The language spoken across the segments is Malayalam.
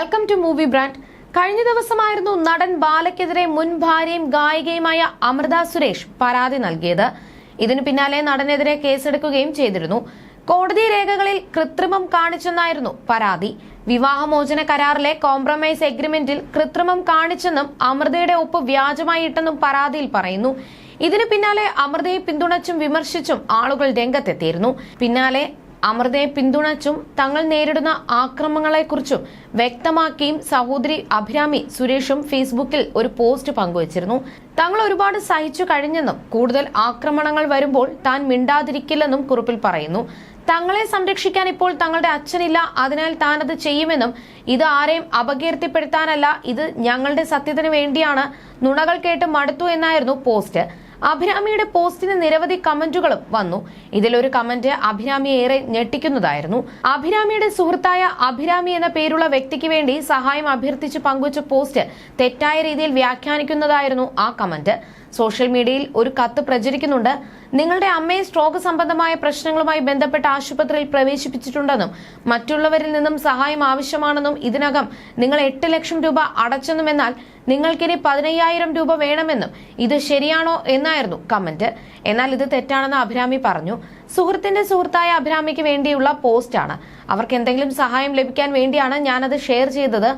Welcome to movie brand. കഴിഞ്ഞ ദിവസമായിരുന്നു നടൻ ബാലയ്ക്കെതിരെ മുൻ ഭാര്യയും ഗായികയുമായ അമൃത സുരേഷ് പരാതി നൽകിയത്. ഇതിനു പിന്നാലെ നടനെതിരെ കേസെടുക്കുകയും ചെയ്തിരുന്നു. കോടതി രേഖകളിൽ കൃത്രിമം കാണിച്ചെന്നായിരുന്നു പരാതി. വിവാഹമോചന കരാറിലെ കോംപ്രമൈസ് എഗ്രിമെന്റിൽ കൃത്രിമം കാണിച്ചെന്നും അമൃതയുടെ ഒപ്പ് വ്യാജമായി ഇട്ടെന്നും പരാതിയിൽ പറയുന്നു. ഇതിനു പിന്നാലെ അമൃതയെ പിന്തുണച്ചും വിമർശിച്ചും ആളുകൾ രംഗത്തെത്തിയിരുന്നു. പിന്നാലെ അമൃതയെ പിന്തുണച്ചും തങ്ങൾ നേരിടുന്ന ആക്രമണങ്ങളെക്കുറിച്ചും വ്യക്തമാക്കിയും സഹോദരി അഭിരാമി സുരേഷും ഫേസ്ബുക്കിൽ ഒരു പോസ്റ്റ് പങ്കുവച്ചിരുന്നു. തങ്ങൾ ഒരുപാട് സഹിച്ചു കഴിഞ്ഞെന്നും കൂടുതൽ ആക്രമണങ്ങൾ വരുമ്പോൾ താൻ മിണ്ടാതിരിക്കില്ലെന്നും കുറിപ്പിൽ പറയുന്നു. തങ്ങളെ സംരക്ഷിക്കാൻ ഇപ്പോൾ തങ്ങളുടെ അച്ഛനില്ല, അതിനാൽ താനത് ചെയ്യുമെന്നും ഇത് ആരെയും അപകീർത്തിപ്പെടുത്താനല്ല, ഇത് ഞങ്ങളുടെ സത്യത്തിന് വേണ്ടിയാണ്, നുണകൾ കേട്ട് മടുത്തു എന്നായിരുന്നു പോസ്റ്റ്. അഭിരാമിയുടെ പോസ്റ്റിന് നിരവധി കമന്റുകളും വന്നു. ഇതിലൊരു കമന്റ് അഭിരാമിയെ ഏറെ ഞെട്ടിക്കുന്നതായിരുന്നു. അഭിരാമിയുടെ സുഹൃത്തായ അഭിരാമി എന്ന പേരുള്ള വ്യക്തിക്ക് വേണ്ടി സഹായം അഭ്യർത്ഥിച്ച് പങ്കുവച്ച പോസ്റ്റ് തെറ്റായ രീതിയിൽ വ്യാഖ്യാനിക്കുന്നതായിരുന്നു ആ കമന്റ്. സോഷ്യൽ മീഡിയയിൽ ഒരു കത്ത് പ്രചരിക്കുന്നുണ്ട്. നിങ്ങളുടെ അമ്മയെ സ്ട്രോക്ക് സംബന്ധമായ പ്രശ്നങ്ങളുമായി ബന്ധപ്പെട്ട ആശുപത്രിയിൽ പ്രവേശിപ്പിച്ചിട്ടുണ്ടെന്നും മറ്റുള്ളവരിൽ നിന്നും സഹായം ആവശ്യമാണെന്നും ഇതിനകം നിങ്ങൾ 8 ലക്ഷം രൂപ അടച്ചെന്നും, എന്നാൽ നിങ്ങൾക്കിനി 15,000 രൂപ വേണമെന്നും ഇത് ശരിയാണോ എന്നായിരുന്നു കമന്റ്. എന്നാൽ ഇത് തെറ്റാണെന്ന് അഭിരാമി പറഞ്ഞു. സുഹൃത്തിന്റെ സുഹൃത്തായ അഭിരാമിക്ക് വേണ്ടിയുള്ള പോസ്റ്റാണ്. അവർക്ക് എന്തെങ്കിലും സഹായം ലഭിക്കാൻ വേണ്ടിയാണ് ഞാനത് ഷെയർ ചെയ്തത്.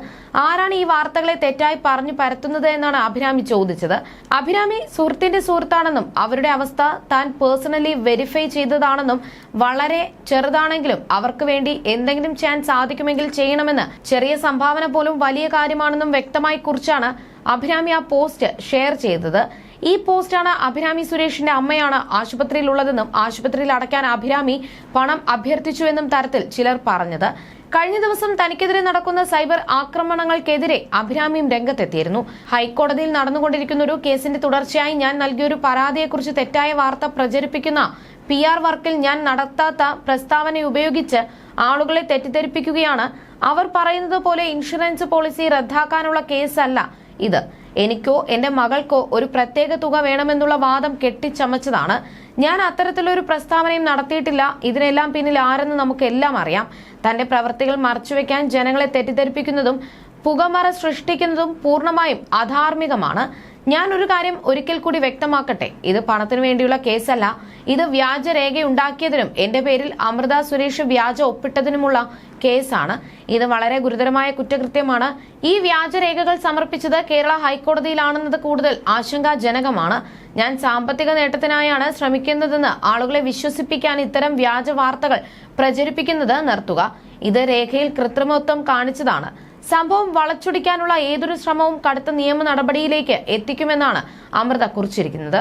ആരാണ് ഈ വാർത്തകളെ തെറ്റായി പറഞ്ഞു പരത്തുന്നത് എന്നാണ് അഭിരാമി ചോദിച്ചത്. അഭിരാമി സുഹൃത്തിന്റെ സുഹൃത്താണെന്നും അവരുടെ അവസ്ഥ താൻ പേഴ്സണലി വെരിഫൈ ചെയ്തതാണെന്നും വളരെ ചെറുതാണെങ്കിലും അവർക്ക് വേണ്ടി എന്തെങ്കിലും ചെയ്യാൻ സാധിക്കുമെങ്കിൽ ചെയ്യണമെന്ന്, ചെറിയ സംഭാവന പോലും വലിയ കാര്യമാണെന്നും വ്യക്തമായി കുറിച്ചാണ് അഭിരാമി ആ പോസ്റ്റ് ഷെയർ ചെയ്തത്. ഈ പോസ്റ്റാണ് അഭിരാമി സുരേഷിന്റെ അമ്മയാണ് ആശുപത്രിയിലുള്ളതെന്നും ആശുപത്രിയിൽ അടയ്ക്കാൻ അഭിരാമി പണം അഭ്യർത്ഥിച്ചുവെന്നും തരത്തിൽ ചിലർ പറഞ്ഞത്. കഴിഞ്ഞ ദിവസം തനിക്കെതിരെ നടക്കുന്ന സൈബർ ആക്രമണങ്ങൾക്കെതിരെ അഭിരാമിയും രംഗത്തെത്തിയിരുന്നു. ഹൈക്കോടതിയിൽ നടന്നുകൊണ്ടിരിക്കുന്ന ഒരു കേസിന്റെ തുടർച്ചയായി ഞാൻ നൽകിയൊരു പരാതിയെക്കുറിച്ച് തെറ്റായ വാർത്ത പ്രചരിപ്പിക്കുന്ന PR വർക്കിൽ ഞാൻ നടത്താത്ത പ്രസ്താവന ഉപയോഗിച്ച് ആളുകളെ തെറ്റിദ്ധരിപ്പിക്കുകയാണ്. അവർ പറയുന്നത് പോലെ ഇൻഷുറൻസ് പോളിസി റദ്ദാക്കാനുള്ള കേസല്ല ഇത്. എനിക്കോ എന്റെ മകൾക്കോ ഒരു പ്രത്യേക തുക വേണമെന്നുള്ള വാദം കെട്ടിച്ചമച്ചതാണ്. ഞാൻ അത്തരത്തിലൊരു പ്രസ്താവനയും നടത്തിയിട്ടില്ല. ഇതിനെല്ലാം പിന്നിൽ ആരെന്ന് നമുക്കെല്ലാം അറിയാം. തന്റെ പ്രവൃത്തികൾ മറച്ചുവെക്കാൻ ജനങ്ങളെ തെറ്റിദ്ധരിപ്പിക്കുന്നതും പുകമറ സൃഷ്ടിക്കുന്നതും പൂർണ്ണമായും അധാർമികമാണ്. ഞാൻ ഒരു കാര്യം ഒരിക്കൽ കൂടി വ്യക്തമാക്കട്ടെ, ഇത് പണത്തിനു വേണ്ടിയുള്ള കേസല്ല. ഇത് വ്യാജരേഖയുണ്ടാക്കിയതിനും എന്റെ പേരിൽ അമൃത സുരേഷ് വ്യാജ ഒപ്പിട്ടതിനുമുള്ള കേസാണ്. ഇത് വളരെ ഗുരുതരമായ കുറ്റകൃത്യമാണ്. ഈ വ്യാജരേഖകൾ സമർപ്പിച്ചത് കേരള ഹൈക്കോടതിയിലാണെന്നത് കൂടുതൽ ആശങ്കാജനകമാണ്. ഞാൻ സാമ്പത്തിക നേട്ടത്തിനായാണ് ശ്രമിക്കുന്നതെന്ന് ആളുകളെ വിശ്വസിപ്പിക്കാൻ ഇത്തരം വ്യാജ വാർത്തകൾ പ്രചരിപ്പിക്കുന്നത് നിർത്തുക. ഇത് രേഖയിൽ കൃത്രിമത്വം കാണിച്ചതാണ്. സംഭവം വളച്ചൊടിക്കാനുള്ള ഏതൊരു ശ്രമവും കടുത്ത നിയമ നടപടിയിലേക്ക് എത്തിക്കുമെന്നാണ് അമൃത കുറിച്ചിരിക്കുന്നത്.